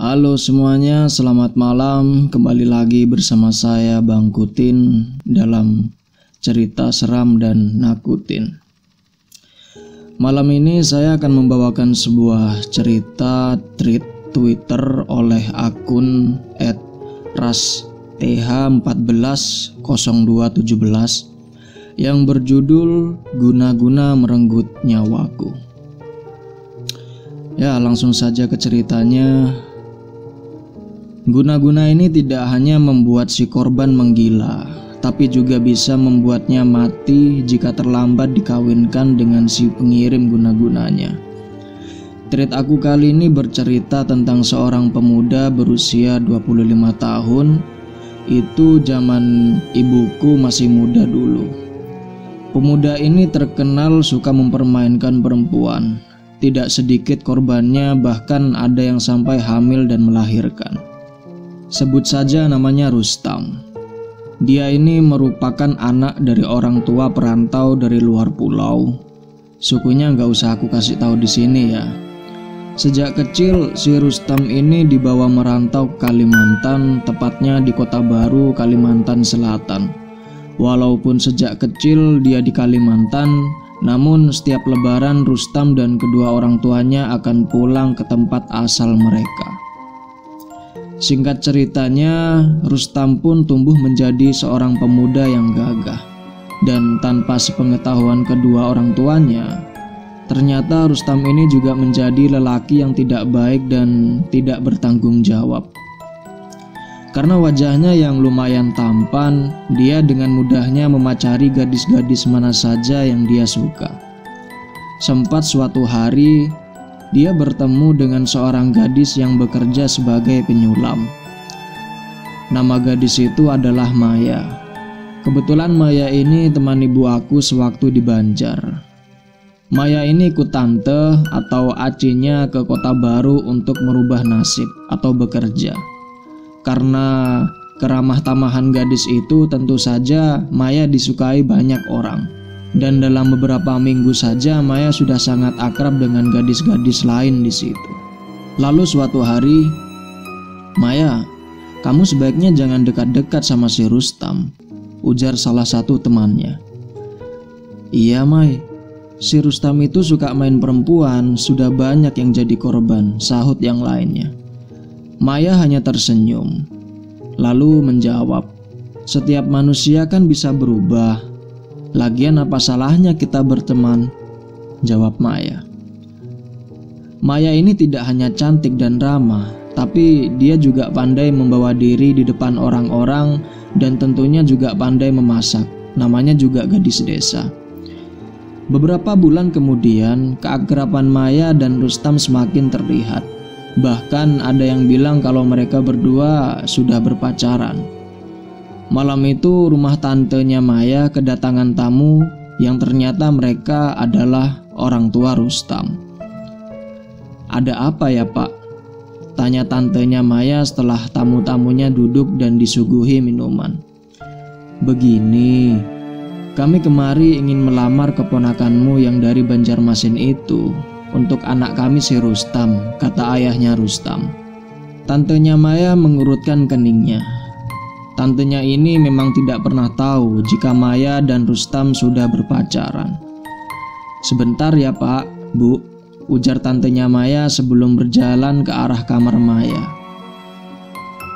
Halo semuanya, selamat malam. Kembali lagi bersama saya Bang Kutin dalam cerita seram dan nakutin. Malam ini saya akan membawakan sebuah cerita tweet Twitter oleh akun @ras_th140217 yang berjudul Guna-guna Merenggut Nyawaku. Ya, langsung saja ke ceritanya. Guna-guna ini tidak hanya membuat si korban menggila, tapi juga bisa membuatnya mati jika terlambat dikawinkan dengan si pengirim guna-gunanya. Tweet aku kali ini bercerita tentang seorang pemuda berusia 25 tahun. Itu zaman ibuku masih muda dulu. Pemuda ini terkenal suka mempermainkan perempuan. Tidak sedikit korbannya, bahkan ada yang sampai hamil dan melahirkan. Sebut saja namanya Rustam. Dia ini merupakan anak dari orang tua perantau dari luar pulau. Sukunya nggak usah aku kasih tahu di sini ya. Sejak kecil si Rustam ini dibawa merantau ke Kalimantan, tepatnya di Kota Baru, Kalimantan Selatan. Walaupun sejak kecil dia di Kalimantan, namun setiap lebaran Rustam dan kedua orang tuanya akan pulang ke tempat asal mereka. Singkat ceritanya, Rustam pun tumbuh menjadi seorang pemuda yang gagah. Dan tanpa sepengetahuan kedua orang tuanya, ternyata Rustam ini juga menjadi lelaki yang tidak baik dan tidak bertanggung jawab. Karena wajahnya yang lumayan tampan, dia dengan mudahnya memacari gadis-gadis mana saja yang dia suka. Sempat suatu hari, dia bertemu dengan seorang gadis yang bekerja sebagai penyulam. Nama gadis itu adalah Maya. Kebetulan Maya ini teman ibu aku sewaktu di Banjar. Maya ini ikut tante atau acinya ke Kota Baru untuk merubah nasib atau bekerja. Karena keramah tamahan gadis itu, tentu saja Maya disukai banyak orang. Dan dalam beberapa minggu saja Maya sudah sangat akrab dengan gadis-gadis lain di situ. Lalu suatu hari, "Maya, kamu sebaiknya jangan dekat-dekat sama si Rustam," ujar salah satu temannya. "Iya Mai, si Rustam itu suka main perempuan, sudah banyak yang jadi korban," sahut yang lainnya. Maya hanya tersenyum, lalu menjawab, "Setiap manusia kan bisa berubah. Lagian apa salahnya kita berteman?" jawab Maya. Maya ini tidak hanya cantik dan ramah, tapi dia juga pandai membawa diri di depan orang-orang dan tentunya juga pandai memasak. Namanya juga gadis desa. Beberapa bulan kemudian, keakraban Maya dan Rustam semakin terlihat. Bahkan ada yang bilang kalau mereka berdua sudah berpacaran. Malam itu rumah tantenya Maya kedatangan tamu yang ternyata mereka adalah orang tua Rustam. "Ada apa ya Pak?" tanya tantenya Maya setelah tamu-tamunya duduk dan disuguhi minuman. "Begini, kami kemari ingin melamar keponakanmu yang dari Banjarmasin itu untuk anak kami si Rustam," kata ayahnya Rustam. Tantenya Maya mengurutkan keningnya. Tantenya ini memang tidak pernah tahu jika Maya dan Rustam sudah berpacaran. "Sebentar ya Pak, Bu," ujar tantenya Maya sebelum berjalan ke arah kamar Maya.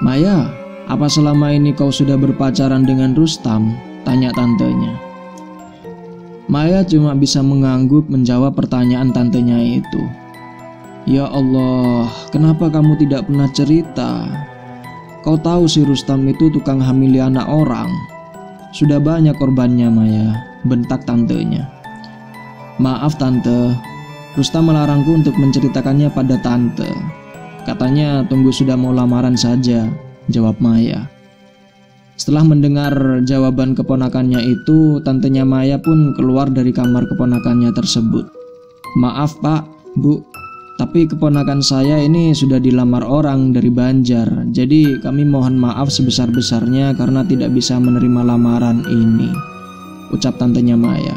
"Maya, apa selama ini kau sudah berpacaran dengan Rustam?" tanya tantenya. Maya cuma bisa mengangguk menjawab pertanyaan tantenya itu. "Ya Allah, kenapa kamu tidak pernah cerita? Kau tahu si Rustam itu tukang hamili anak orang. Sudah banyak korbannya Maya," bentak tantenya. "Maaf tante, Rustam melarangku untuk menceritakannya pada tante. Katanya tunggu sudah mau lamaran saja," jawab Maya. Setelah mendengar jawaban keponakannya itu, tantenya Maya pun keluar dari kamar keponakannya tersebut. "Maaf Pak, Bu, tapi keponakan saya ini sudah dilamar orang dari Banjar. Jadi kami mohon maaf sebesar-besarnya karena tidak bisa menerima lamaran ini," ucap tantenya Maya.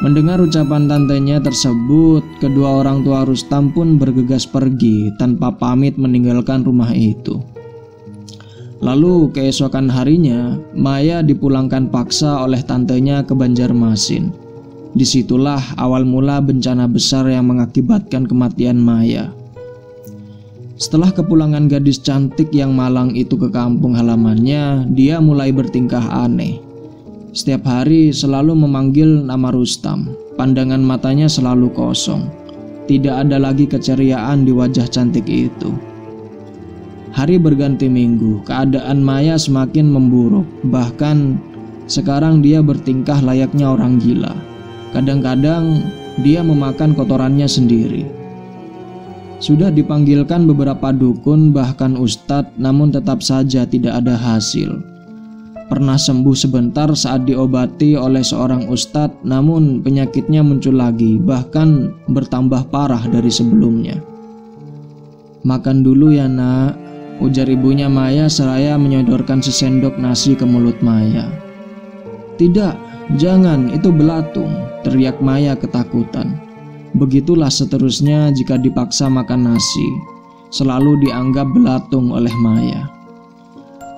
Mendengar ucapan tantenya tersebut, kedua orang tua Rustam pun bergegas pergi tanpa pamit meninggalkan rumah itu. Lalu keesokan harinya, Maya dipulangkan paksa oleh tantenya ke Banjarmasin. Disitulah awal mula bencana besar yang mengakibatkan kematian Maya. Setelah kepulangan gadis cantik yang malang itu ke kampung halamannya, dia mulai bertingkah aneh. Setiap hari selalu memanggil nama Rustam. Pandangan matanya selalu kosong. Tidak ada lagi keceriaan di wajah cantik itu. Hari berganti minggu, keadaan Maya semakin memburuk. Bahkan sekarang dia bertingkah layaknya orang gila. Kadang-kadang dia memakan kotorannya sendiri. Sudah dipanggilkan beberapa dukun bahkan ustadz, namun tetap saja tidak ada hasil. Pernah sembuh sebentar saat diobati oleh seorang ustadz, namun penyakitnya muncul lagi, bahkan bertambah parah dari sebelumnya. "Makan dulu ya nak," ujar ibunya Maya seraya menyodorkan sesendok nasi ke mulut Maya. "Tidak, jangan, itu belatung," teriak Maya ketakutan. Begitulah seterusnya jika dipaksa makan nasi, selalu dianggap belatung oleh Maya.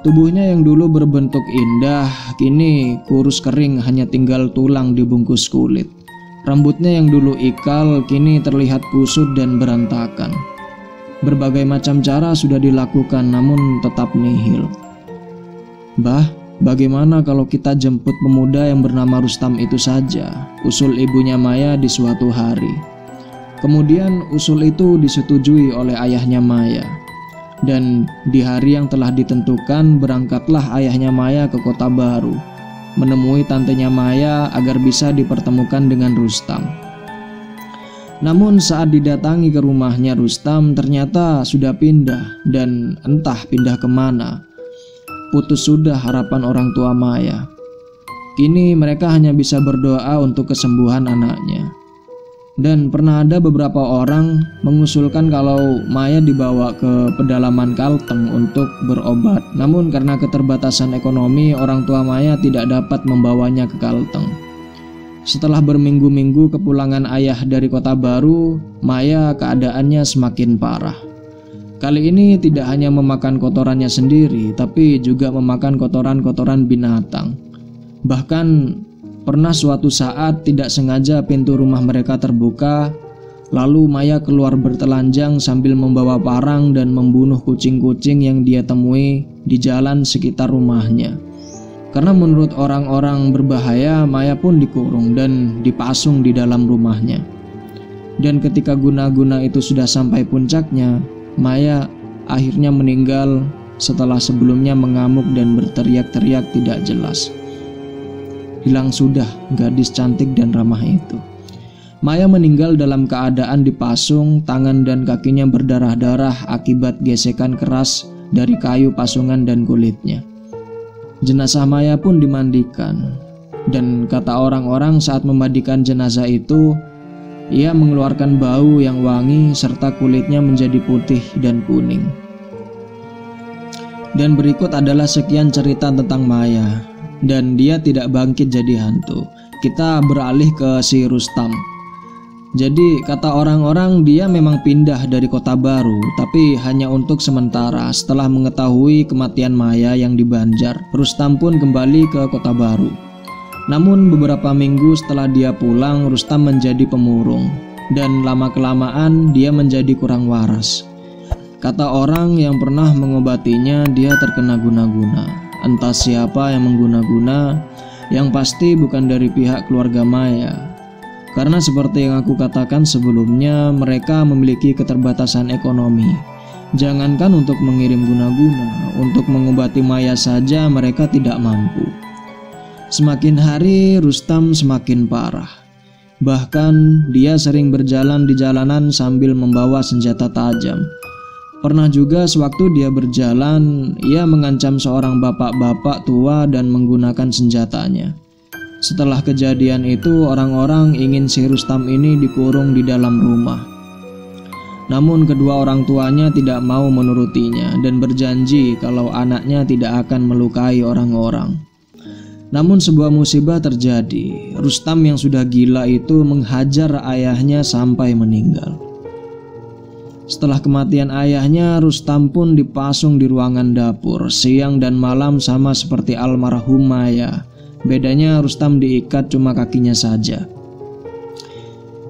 Tubuhnya yang dulu berbentuk indah, kini kurus kering, hanya tinggal tulang dibungkus kulit. Rambutnya yang dulu ikal, kini terlihat kusut dan berantakan. Berbagai macam cara sudah dilakukan, namun tetap nihil. "Bah, bagaimana kalau kita jemput pemuda yang bernama Rustam itu saja?" usul ibunya Maya di suatu hari. Kemudian usul itu disetujui oleh ayahnya Maya. Dan di hari yang telah ditentukan, berangkatlah ayahnya Maya ke Kota Baru, menemui tantenya Maya agar bisa dipertemukan dengan Rustam. Namun saat didatangi ke rumahnya Rustam, ternyata sudah pindah, dan entah pindah kemana. Putus sudah harapan orang tua Maya. Kini mereka hanya bisa berdoa untuk kesembuhan anaknya. Dan pernah ada beberapa orang mengusulkan kalau Maya dibawa ke pedalaman Kalteng untuk berobat. Namun karena keterbatasan ekonomi, orang tua Maya tidak dapat membawanya ke Kalteng. Setelah berminggu-minggu kepulangan ayah dari Kota Baru, Maya keadaannya semakin parah. Kali ini tidak hanya memakan kotorannya sendiri, tapi juga memakan kotoran-kotoran binatang. Bahkan pernah suatu saat tidak sengaja pintu rumah mereka terbuka, lalu Maya keluar bertelanjang sambil membawa parang dan membunuh kucing-kucing yang dia temui di jalan sekitar rumahnya. Karena menurut orang-orang berbahaya, Maya pun dikurung dan dipasung di dalam rumahnya. Dan ketika guna-guna itu sudah sampai puncaknya, Maya akhirnya meninggal setelah sebelumnya mengamuk dan berteriak-teriak tidak jelas. Hilang sudah gadis cantik dan ramah itu. Maya meninggal dalam keadaan dipasung, tangan dan kakinya berdarah-darah akibat gesekan keras dari kayu pasungan dan kulitnya. Jenazah Maya pun dimandikan, dan kata orang-orang saat memandikan jenazah itu, ia mengeluarkan bau yang wangi serta kulitnya menjadi putih dan kuning. Dan berikut adalah sekian cerita tentang Maya. Dan dia tidak bangkit jadi hantu. Kita beralih ke si Rustam. Jadi kata orang-orang dia memang pindah dari Kota Baru, tapi hanya untuk sementara. Setelah mengetahui kematian Maya yang di Banjar, Rustam pun kembali ke Kota Baru. Namun beberapa minggu setelah dia pulang, Rustam menjadi pemurung. Dan lama-kelamaan dia menjadi kurang waras. Kata orang yang pernah mengobatinya, dia terkena guna-guna. Entah siapa yang mengguna-guna, yang pasti bukan dari pihak keluarga Maya. Karena seperti yang aku katakan sebelumnya, mereka memiliki keterbatasan ekonomi. Jangankan untuk mengirim guna-guna, untuk mengobati Maya saja mereka tidak mampu. Semakin hari Rustam semakin parah. Bahkan dia sering berjalan di jalanan sambil membawa senjata tajam. Pernah juga sewaktu dia berjalan, ia mengancam seorang bapak-bapak tua dan menggunakan senjatanya. Setelah kejadian itu, orang-orang ingin si Rustam ini dikurung di dalam rumah. Namun kedua orang tuanya tidak mau menurutinya dan berjanji kalau anaknya tidak akan melukai orang-orang. Namun sebuah musibah terjadi. Rustam yang sudah gila itu menghajar ayahnya sampai meninggal. Setelah kematian ayahnya, Rustam pun dipasung di ruangan dapur. Siang dan malam sama seperti almarhum Maya. Bedanya Rustam diikat cuma kakinya saja.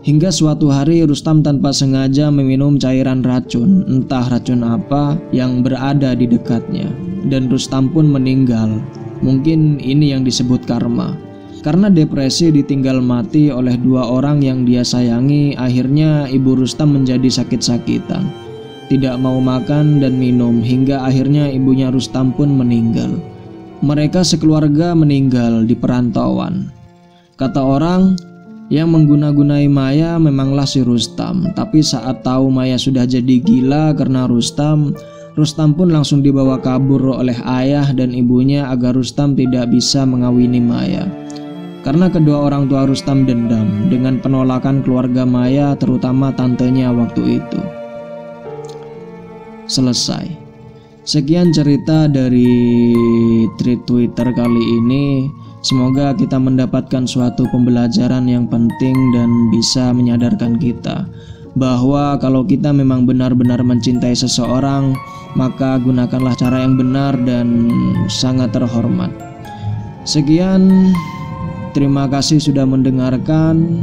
Hingga suatu hari Rustam tanpa sengaja meminum cairan racun, entah racun apa yang berada di dekatnya, dan Rustam pun meninggal. Mungkin ini yang disebut karma. Karena depresi ditinggal mati oleh dua orang yang dia sayangi, akhirnya ibu Rustam menjadi sakit-sakitan, tidak mau makan dan minum, hingga akhirnya ibunya Rustam pun meninggal. Mereka sekeluarga meninggal di perantauan. Kata orang, yang mengguna-gunai Maya memanglah si Rustam. Tapi saat tahu Maya sudah jadi gila karena Rustam pun langsung dibawa kabur oleh ayah dan ibunya agar Rustam tidak bisa mengawini Maya. Karena kedua orang tua Rustam dendam dengan penolakan keluarga Maya, terutama tantenya waktu itu. Selesai. Sekian cerita dari thread Twitter kali ini. Semoga kita mendapatkan suatu pembelajaran yang penting dan bisa menyadarkan kita bahwa kalau kita memang benar-benar mencintai seseorang, maka gunakanlah cara yang benar dan sangat terhormat. Sekian, terima kasih sudah mendengarkan.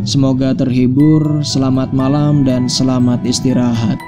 Semoga terhibur, selamat malam dan selamat istirahat.